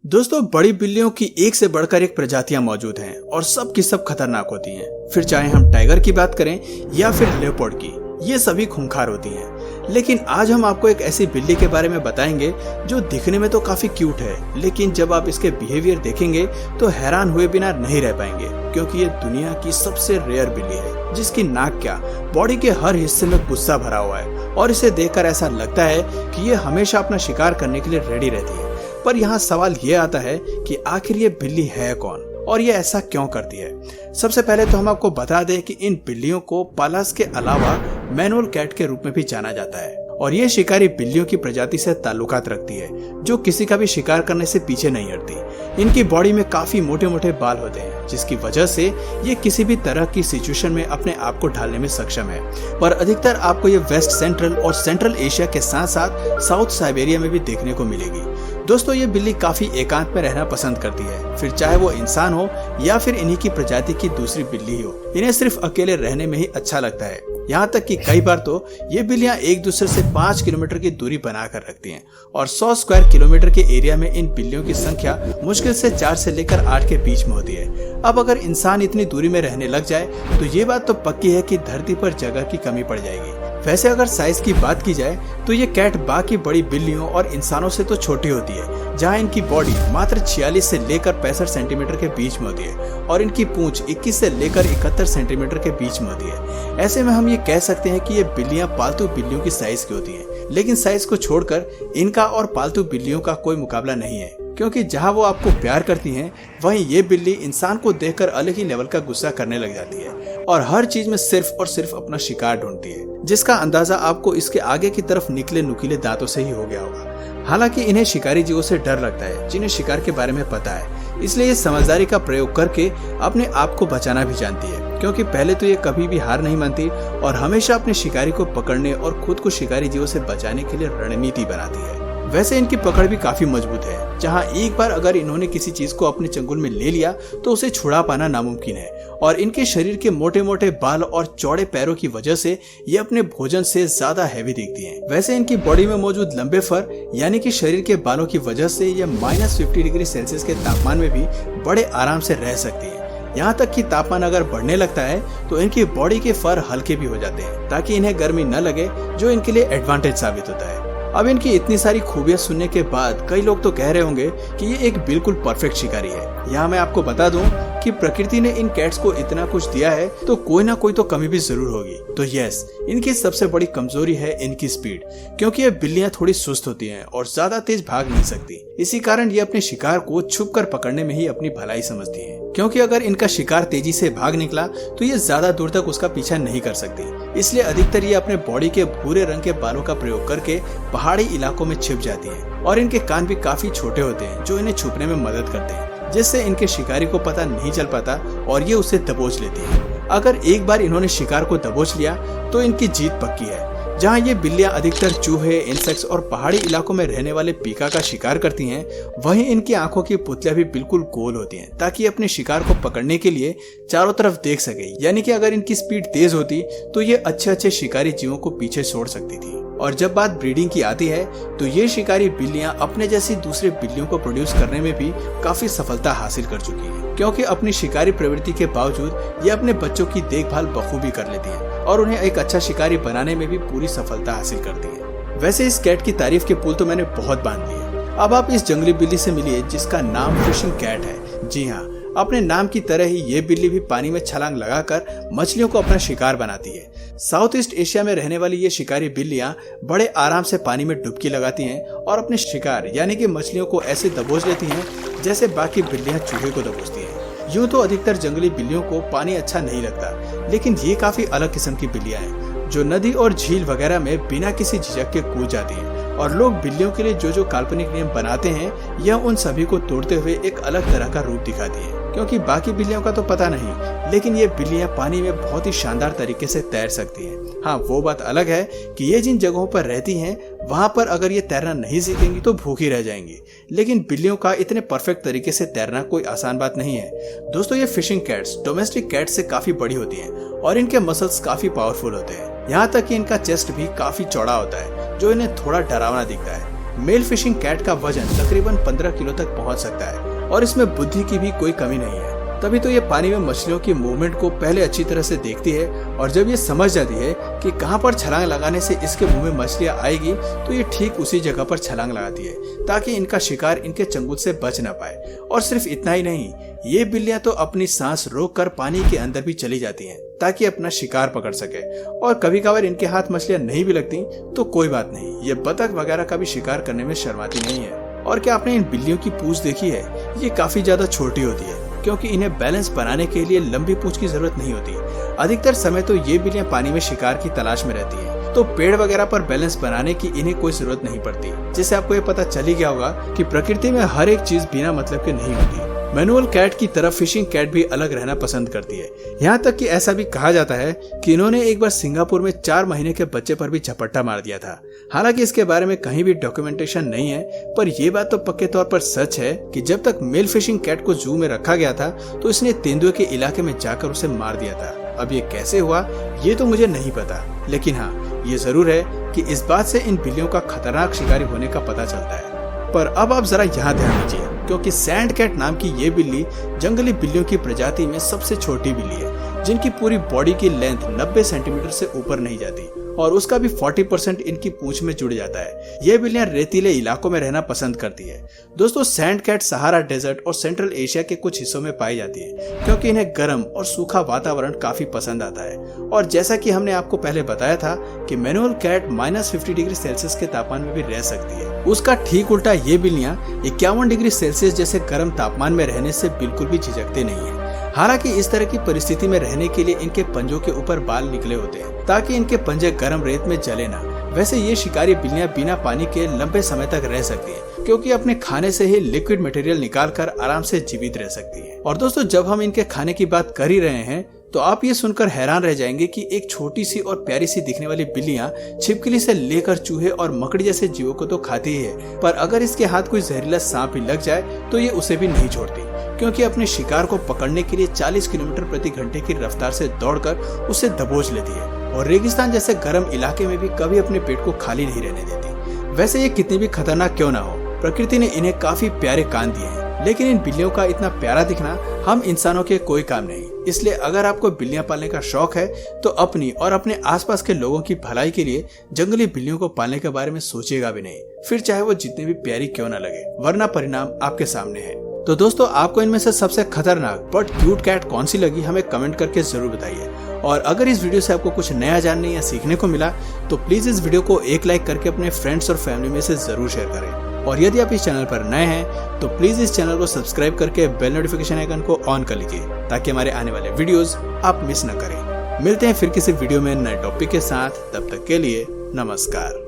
दोस्तों, बड़ी बिल्लियों की एक से बढ़कर एक प्रजातियां मौजूद हैं और सब की सब खतरनाक होती हैं। फिर चाहे हम टाइगर की बात करें या फिर लेपर्ड की, ये सभी खूंखार होती हैं। लेकिन आज हम आपको एक ऐसी बिल्ली के बारे में बताएंगे जो दिखने में तो काफी क्यूट है, लेकिन जब आप इसके बिहेवियर देखेंगे तो हैरान हुए बिना नहीं रह पाएंगे, क्योंकि ये दुनिया की सबसे रेयर बिल्ली है जिसकी नाक क्या बॉडी के हर हिस्से में गुस्सा भरा हुआ है और इसे देखकर ऐसा लगता है कि ये हमेशा अपना शिकार करने के लिए रेडी रहती है। पर यहाँ सवाल ये आता है कि आखिर ये बिल्ली है कौन और ये ऐसा क्यों करती है। सबसे पहले तो हम आपको बता दें कि इन बिल्लियों को पालास के अलावा मैनुअल कैट के रूप में भी जाना जाता है और ये शिकारी बिल्लियों की प्रजाति से ताल्लुकात रखती है जो किसी का भी शिकार करने से पीछे नहीं हटती। इनकी बॉडी में काफी मोटे मोटे बाल होते हैं जिसकी वजह से ये किसी भी तरह की सिचुएशन में अपने आप को ढालने में सक्षम है। पर अधिकतर आपको ये वेस्ट सेंट्रल और सेंट्रल एशिया के साथ साथ साउथ साइबेरिया में भी देखने को मिलेगी। दोस्तों, ये बिल्ली काफी एकांत में रहना पसंद करती है, फिर चाहे वो इंसान हो या फिर इन्हीं की प्रजाति की दूसरी बिल्ली हो। इन्हें सिर्फ अकेले रहने में ही अच्छा लगता है। यहाँ तक कि कई बार तो ये बिल्लियां एक दूसरे से 5 किलोमीटर की दूरी बनाकर रखती हैं और 100 स्क्वायर किलोमीटर के एरिया में इन बिल्लियों की संख्या मुश्किल से 4 से लेकर 8 के बीच में होती है। अब अगर इंसान इतनी दूरी में रहने लग जाए तो ये बात तो पक्की है कि धरती पर जगह की कमी पड़ जाएगी। वैसे अगर साइज की बात की जाए तो ये कैट बाकी बड़ी बिल्लियों और इंसानों से तो छोटी होती है, जहां इनकी बॉडी मात्र 46 से लेकर 65 सेंटीमीटर के बीच में होती है और इनकी पूंछ 21 से लेकर 71 सेंटीमीटर के बीच में होती है। ऐसे में हम ये कह सकते हैं कि ये बिल्लियां पालतू बिल्लियों की साइज की होती हैं, लेकिन साइज को छोड़कर इनका और पालतू बिल्लियों का कोई मुकाबला नहीं है, क्योंकि जहां वो आपको प्यार करती हैं वहीं ये बिल्ली इंसान को देखकर अलग ही लेवल का गुस्सा करने लग जाती है और हर चीज में सिर्फ और सिर्फ अपना शिकार ढूंढती है, जिसका अंदाजा आपको इसके आगे की तरफ निकले नुकीले दांतों से ही हो गया होगा। हालांकि इन्हें शिकारी जीवों से डर लगता है जिन्हें शिकार के बारे में पता है, इसलिए ये समझदारी का प्रयोग करके अपने आप को बचाना भी जानती है, क्योंकि पहले तो ये कभी भी हार नहीं मानती और हमेशा अपने शिकारी को पकड़ने और खुद को शिकारी जीवों से बचाने के लिए रणनीति बनाती है। वैसे इनकी पकड़ भी काफी मजबूत है, जहां एक बार अगर इन्होंने किसी चीज को अपने चंगुल में ले लिया तो उसे छुड़ा पाना नामुमकिन है और इनके शरीर के मोटे मोटे बाल और चौड़े पैरों की वजह से ये अपने भोजन से ज्यादा हैवी दिखती हैं। वैसे इनकी बॉडी में मौजूद लंबे फर यानी कि शरीर के बालों की वजह से ये -50 डिग्री सेल्सियस के तापमान में भी बड़े आराम से रह सकती है। यहाँ तक कि तापमान अगर बढ़ने लगता है तो इनकी बॉडी के फर हल्के भी हो जाते हैं ताकि इन्हें गर्मी न लगे, जो इनके लिए एडवांटेज साबित होता है। अब इनकी इतनी सारी खूबियां सुनने के बाद कई लोग तो कह रहे होंगे कि ये एक बिल्कुल परफेक्ट शिकारी है। यहाँ मैं आपको बता दूं कि प्रकृति ने इन कैट्स को इतना कुछ दिया है तो कोई ना कोई तो कमी भी जरूर होगी। तो यस, इनकी सबसे बड़ी कमजोरी है इनकी स्पीड, क्योंकि ये बिल्लियां थोड़ी सुस्त होती हैं और ज्यादा तेज भाग नहीं सकती। इसी कारण ये अपने शिकार को छुपकर पकड़ने में ही अपनी भलाई समझती हैं, क्योंकि अगर इनका शिकार तेजी से भाग निकला तो ये ज्यादा दूर तक उसका पीछा नहीं कर सकती। इसलिए अधिकतर ये अपने बॉडी के भूरे रंग के बालों का प्रयोग करके पहाड़ी इलाकों में छिप जाती हैं और इनके कान भी काफी छोटे होते हैं जो इन्हें छुपने में मदद करते हैं, जिससे इनके शिकारी को पता नहीं चल पाता और ये उसे दबोच लेती है। अगर एक बार इन्होंने शिकार को दबोच लिया तो इनकी जीत पक्की है। जहाँ ये बिल्लियां अधिकतर चूहे, इंसेक्ट्स और पहाड़ी इलाकों में रहने वाले पीका का शिकार करती हैं, वहीं इनकी आंखों की पुतलियां भी बिल्कुल गोल होती हैं ताकि अपने शिकार को पकड़ने के लिए चारों तरफ देख सके। यानी कि अगर इनकी स्पीड तेज होती तो ये अच्छे शिकारी जीवों को पीछे छोड़ सकती थी। और जब बात ब्रीडिंग की आती है तो ये शिकारी बिल्लियां अपने जैसी दूसरे बिल्लियों को प्रोड्यूस करने में भी काफी सफलता हासिल कर चुकी हैं, क्योंकि अपनी शिकारी प्रवृत्ति के बावजूद ये अपने बच्चों की देखभाल बखूबी कर लेती हैं और उन्हें एक अच्छा शिकारी बनाने में भी पूरी सफलता हासिल करती है। वैसे इस कैट की तारीफ के पुल तो मैंने बहुत बांध लिए। अब आप इस जंगली बिल्ली से मिलिए जिसका नाम फिशिंग कैट है। जी हाँ, अपने नाम की तरह ही ये बिल्ली भी पानी में छलांग लगाकर मछलियों को अपना शिकार बनाती है। साउथ ईस्ट एशिया में रहने वाली ये शिकारी बिल्लियां बड़े आराम से पानी में डुबकी लगाती हैं और अपने शिकार यानी कि मछलियों को ऐसे दबोच लेती हैं जैसे बाकी बिल्लियां चूहे को दबोचती हैं। यूं तो अधिकतर जंगली बिल्लियों को पानी अच्छा नहीं लगता, लेकिन ये काफी अलग किस्म की बिल्लियां हैं जो नदी और झील वगैरह में बिना किसी झिझक के कूद जाती हैं और लोग बिल्लियों के लिए जो काल्पनिक नियम बनाते हैं यह उन सभी को तोड़ते हुए एक अलग तरह का रूप दिखाती है, क्योंकि बाकी बिल्लियों का तो पता नहीं, लेकिन ये बिल्लियां पानी में बहुत ही शानदार तरीके से तैर सकती हैं। हाँ, वो बात अलग है कि ये जिन जगहों पर रहती हैं वहां पर अगर ये तैरना नहीं सीखेंगी तो भूखी रह जाएंगी, लेकिन बिल्लियों का इतने परफेक्ट तरीके से तैरना कोई आसान बात नहीं है। दोस्तों, ये फिशिंग कैट्स डोमेस्टिक कैट्स से काफी बड़ी होती हैं और इनके मसल्स काफी पावरफुल होते हैं। यहाँ तक कि इनका चेस्ट भी काफी चौड़ा होता है जो इन्हें थोड़ा डरावना दिखता है। मेल फिशिंग कैट का वजन तकरीबन 15 किलो तक पहुंच सकता है और इसमें बुद्धि की भी कोई कमी नहीं है। तभी तो ये पानी में मछलियों की मूवमेंट को पहले अच्छी तरह से देखती है और जब ये समझ जाती है कि कहां पर छलांग लगाने से इसके मुंह में मछलियां आएगी तो ये ठीक उसी जगह पर छलांग लगाती है ताकि इनका शिकार इनके चंगुल से बच ना पाए। और सिर्फ इतना ही नहीं, ये बिल्लियां तो अपनी सांस रोककर पानी के अंदर भी चली जाती हैं ताकि अपना शिकार पकड़ सके। और कभी कभार इनके हाथ मछलियां नहीं भी लगती तो कोई बात नहीं, ये बतख वगैरह का भी शिकार करने में शर्माती नहीं है। और क्या आपने इन बिल्लियों की पूंछ देखी है? ये काफी ज्यादा छोटी होती है क्योंकि इन्हें बैलेंस बनाने के लिए लंबी पूंछ की जरूरत नहीं होती। अधिकतर समय तो ये बिल्लियां पानी में शिकार की तलाश में रहती हैं, तो पेड़ वगैरह पर बैलेंस बनाने की इन्हें कोई जरूरत नहीं पड़ती। जिससे आपको ये पता चल ही गया होगा कि प्रकृति में हर एक चीज बिना मतलब के नहीं होती। मैनुअल कैट की तरफ फिशिंग कैट भी अलग रहना पसंद करती है। यहाँ तक कि ऐसा भी कहा जाता है कि इन्होंने एक बार सिंगापुर में 4 महीने के बच्चे पर भी झपट्टा मार दिया था। हालांकि इसके बारे में कहीं भी डॉक्यूमेंटेशन नहीं है, पर यह बात तो पक्के तौर पर सच है कि जब तक मेल फिशिंग कैट को जू में रखा गया था तो इसने तेंदुए के इलाके में जाकर उसे मार दिया था। अब ये कैसे हुआ ये तो मुझे नहीं पता, लेकिन हाँ ये जरूर है कि इस बात से इन बिल्लियों का खतरनाक शिकारी होने का पता चलता है। पर अब आप जरा यहाँ ध्यान दीजिए क्योंकि सैंड कैट नाम की ये बिल्ली जंगली बिल्लियों की प्रजाति में सबसे छोटी बिल्ली है, जिनकी पूरी बॉडी की लेंथ 90 सेंटीमीटर से ऊपर नहीं जाती और उसका भी 40% इनकी पूंछ में जुड़ जाता है। ये बिल्लियां रेतीले इलाकों में रहना पसंद करती है। दोस्तों, सैंड कैट सहारा डेजर्ट और सेंट्रल एशिया के कुछ हिस्सों में पाई जाती है क्योंकि इन्हें गर्म और सूखा वातावरण काफी पसंद आता है। और जैसा कि हमने आपको पहले बताया था कि मैनुअल कैट -50 डिग्री सेल्सियस के तापमान में भी रह सकती है, उसका ठीक उल्टा ये बिल्लियां 51 डिग्री सेल्सियस जैसे गर्म तापमान में रहने से बिल्कुल भी झिझकते नहीं है। हालांकि इस तरह की परिस्थिति में रहने के लिए इनके पंजों के ऊपर बाल निकले होते हैं ताकि इनके पंजे गर्म रेत में जले ना। वैसे ये शिकारी बिल्लियां बिना पानी के लंबे समय तक रह सकती हैं क्योंकि अपने खाने से ही लिक्विड मटेरियल निकालकर आराम से जीवित रह सकती हैं। और दोस्तों, जब हम इनके खाने की बात कर ही रहे हैं तो आप ये सुनकर हैरान रह जाएंगे कि एक छोटी सी और प्यारी सी दिखने वाली बिल्लियां छिपकली से लेकर चूहे और मकड़ी जैसे जीवों को तो खाती ही है, पर अगर इसके हाथ कोई जहरीला सांप भी लग जाए तो ये उसे भी नहीं छोड़ती क्योंकि अपने शिकार को पकड़ने के लिए 40 किलोमीटर प्रति घंटे की रफ्तार से दौड़कर उसे दबोच लेती है और रेगिस्तान जैसे गर्म इलाके में भी कभी अपने पेट को खाली नहीं रहने देती। वैसे ये कितनी भी खतरनाक क्यों ना हो, प्रकृति ने इन्हें काफी प्यारे कान दिए हैं, लेकिन इन बिल्लियों का इतना प्यारा दिखना हम इंसानों के कोई काम नहीं। इसलिए अगर आपको बिल्लियां पालने का शौक है तो अपनी और अपने आसपास के लोगों की भलाई के लिए जंगली बिल्लियों को पालने के बारे में सोचिएगा भी नहीं, फिर चाहे वो जितनी भी प्यारी क्यों ना लगे, वरना परिणाम आपके सामने है। तो दोस्तों, आपको इनमें से सबसे खतरनाक बट क्यूट कैट कौन सी लगी हमें कमेंट करके जरूर बताइए। और अगर इस वीडियो से आपको कुछ नया जानने या सीखने को मिला तो प्लीज इस वीडियो को एक लाइक करके अपने फ्रेंड्स और फैमिली में से जरूर शेयर करें। और यदि आप इस चैनल पर नए हैं तो प्लीज इस चैनल को सब्सक्राइब करके बेल नोटिफिकेशन आइकन को ऑन कर लीजिए ताकि हमारे आने वाले वीडियोस आप मिस न करें। मिलते हैं फिर किसी वीडियो में नए टॉपिक के साथ, तब तक के लिए नमस्कार।